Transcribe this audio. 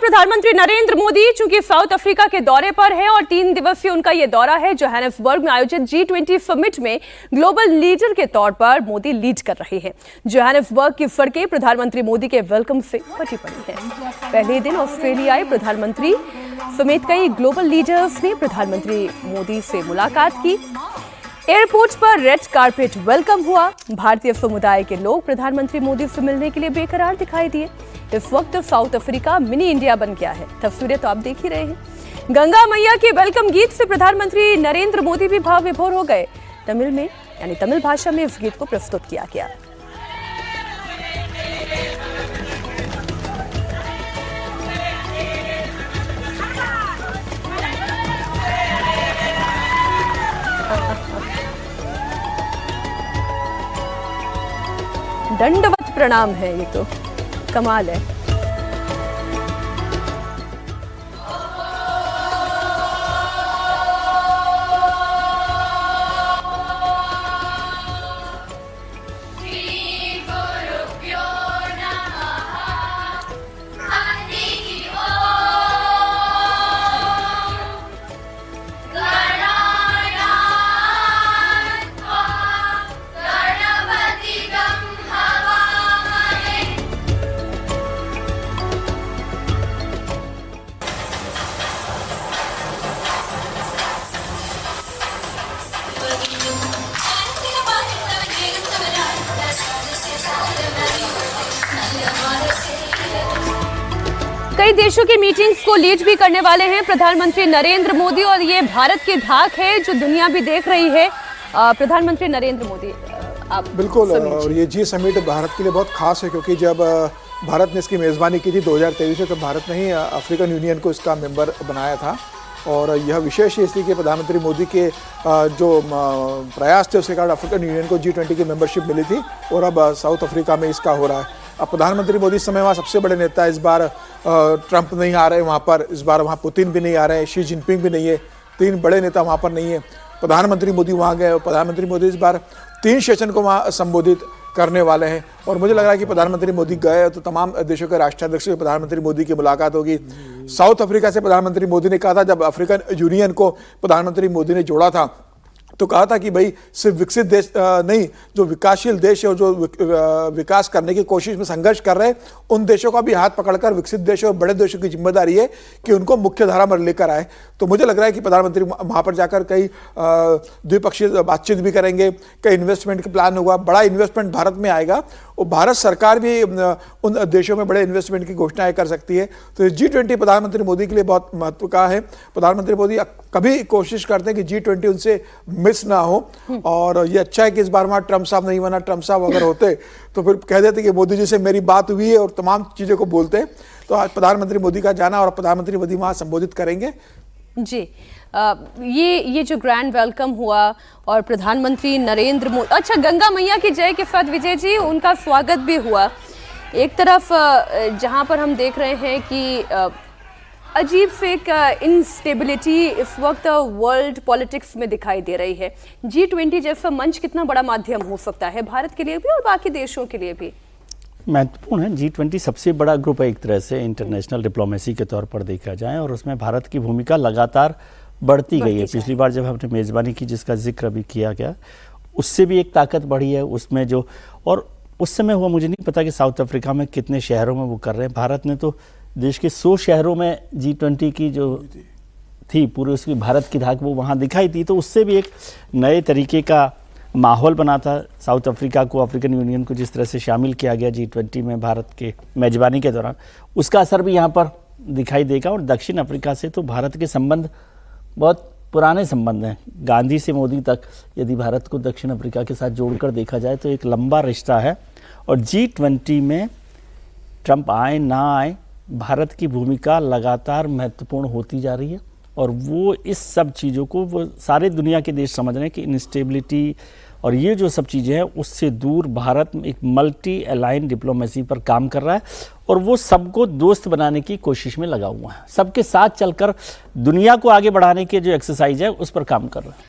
प्रधानमंत्री नरेंद्र मोदी चूंकि south Africa के दौरे पर है और 3 दिवसीय उनका यह दौरा है, जोहानिसबर्ग में आयोजित G20 समिट में ग्लोबल लीडर के तौर पर मोदी लीड कर रहे हैं। जोहानिसबर्ग की सड़कें प्रधानमंत्री मोदी के वेलकम से फटी पड़ी हैं। पहले दिन ऑस्ट्रेलिया आए प्रधानमंत्री समेत कई ग्लोबल लीडर्स ने प्रधानमंत्री मोदी से मुलाकात की। एयरपोर्ट पर रेड कारपेट वेलकम हुआ। भारतीय समुदाय के लोग प्रधानमंत्री मोदी से मिलने के लिए बेकरार दिखाई दिए। इस वक्त साउथ अफ्रीका मिनी इंडिया बन गया है। तस्वीरें तो आप देख ही रहे हैं। गंगा मैया के वेलकम गीत से प्रधानमंत्री नरेंद्र मोदी भी भाव विभोर हो गए। तमिल भाषा में इस गीत को प्रस्तुत किया गया। दंडवत प्रणाम है, ये तो कमाल है। कई देशों की मीटिंग्स को लीड भी करने वाले हैं प्रधानमंत्री नरेंद्र मोदी, और ये भारत की धाक है जो दुनिया भी देख रही है। प्रधानमंत्री नरेंद्र मोदी आप बिल्कुल, और ये जी समिट भारत के लिए बहुत खास है क्योंकि जब भारत ने इसकी मेज़बानी की थी 2023 से, तो भारत ने ही अफ्रीकन यूनियन को इसका मेंबर बनाया था। और यह विशेष है इसलिए कि प्रधानमंत्री मोदी के जो प्रयास थे उसके कारण अफ्रीकन यूनियन को G20 की मेंबरशिप मिली थी, और अब साउथ अफ्रीका में इसका हो रहा है। अब प्रधानमंत्री मोदी इस समय वहाँ सबसे बड़े नेता है। इस बार ट्रंप नहीं आ रहे वहाँ पर, इस बार वहाँ पुतिन भी नहीं आ रहे हैं, शी जिनपिंग भी नहीं है, 3 बड़े नेता वहाँ पर नहीं है। प्रधानमंत्री मोदी वहाँ गए और प्रधानमंत्री मोदी इस बार 3 सेशन को वहाँ संबोधित करने वाले हैं। और मुझे लग रहा है कि प्रधानमंत्री मोदी गए तो तमाम देशों के राष्ट्राध्यक्षों से प्रधानमंत्री मोदी की मुलाकात होगी। साउथ अफ्रीका से प्रधानमंत्री मोदी ने कहा था, जब अफ्रीकन यूनियन को प्रधानमंत्री मोदी ने जोड़ा था तो कहा था कि भाई सिर्फ विकसित देश नहीं, जो विकासशील देश है और जो विकास करने की कोशिश में संघर्ष कर रहे हैं उन देशों का भी हाथ पकड़कर विकसित देशों और बड़े देशों की जिम्मेदारी है कि उनको मुख्य धारा में लेकर आए। तो मुझे लग रहा है कि प्रधानमंत्री वहाँ पर जाकर कई द्विपक्षीय बातचीत भी करेंगे, कई इन्वेस्टमेंट का प्लान होगा, बड़ा इन्वेस्टमेंट भारत में आएगा और भारत सरकार भी उन देशों में बड़े इन्वेस्टमेंट की घोषणाएं कर सकती है। तो G20 प्रधानमंत्री मोदी के लिए बहुत महत्व का है। प्रधानमंत्री मोदी कभी कोशिश करते हैं कि G20 उनसे मिस ना हो, और ये अच्छा है कि इस बार वहाँ ट्रंप साहब नहीं बना। ट्रंप साहब अगर होते तो फिर कह देते कि मोदी जी से मेरी बात हुई है और तमाम चीज़ों को बोलते हैं। तो आज प्रधानमंत्री मोदी का जाना और प्रधानमंत्री मोदी वहाँ संबोधित करेंगे। जी, ये जो ग्रैंड वेलकम हुआ और प्रधानमंत्री नरेंद्र मोदी, अच्छा, गंगा मैया की जय के साथ विजय जी उनका स्वागत भी हुआ। एक तरफ जहां पर हम देख रहे हैं कि अजीब से एक इंस्टेबिलिटी इस वक्त वर्ल्ड पॉलिटिक्स में दिखाई दे रही है। G20 जैसा मंच कितना बड़ा माध्यम हो सकता है भारत के लिए भी और बाकी देशों के लिए भी? महत्वपूर्ण है। G20 सबसे बड़ा ग्रुप है एक तरह से इंटरनेशनल डिप्लोमेसी के तौर पर देखा जाए, और उसमें भारत की भूमिका लगातार बढ़ती गई है। पिछली बार जब हमने मेज़बानी की, जिसका जिक्र अभी किया गया, उससे भी एक ताकत बढ़ी है उसमें जो, और उस समय हुआ मुझे नहीं पता कि साउथ अफ्रीका में कितने शहरों में वो कर रहे हैं। भारत ने तो देश के 100 शहरों में G20 की जो थी पूरी उसकी भारत की धाक वो वहाँ दिखाई थी। तो उससे भी एक नए तरीके का माहौल बना था। साउथ अफ्रीका को, अफ्रीकन यूनियन को जिस तरह से शामिल किया गया G20 में भारत के मेजबानी के दौरान, उसका असर भी यहाँ पर दिखाई देगा। और दक्षिण अफ्रीका से तो भारत के संबंध बहुत पुराने संबंध हैं, गांधी से मोदी तक। यदि भारत को दक्षिण अफ्रीका के साथ जोड़कर देखा जाए तो एक लंबा रिश्ता है। और G20 में ट्रंप आए ना आए, भारत की भूमिका लगातार महत्वपूर्ण होती जा रही है। और वो इस सब चीज़ों को वो सारे दुनिया के देश समझ रहे हैं कि इंस्टेबिलिटी और ये जो सब चीज़ें हैं उससे दूर भारत एक मल्टी अलाइन डिप्लोमेसी पर काम कर रहा है, और वो सबको दोस्त बनाने की कोशिश में लगा हुआ है। सबके साथ चलकर दुनिया को आगे बढ़ाने के जो एक्सरसाइज है उस पर काम कर रहा है।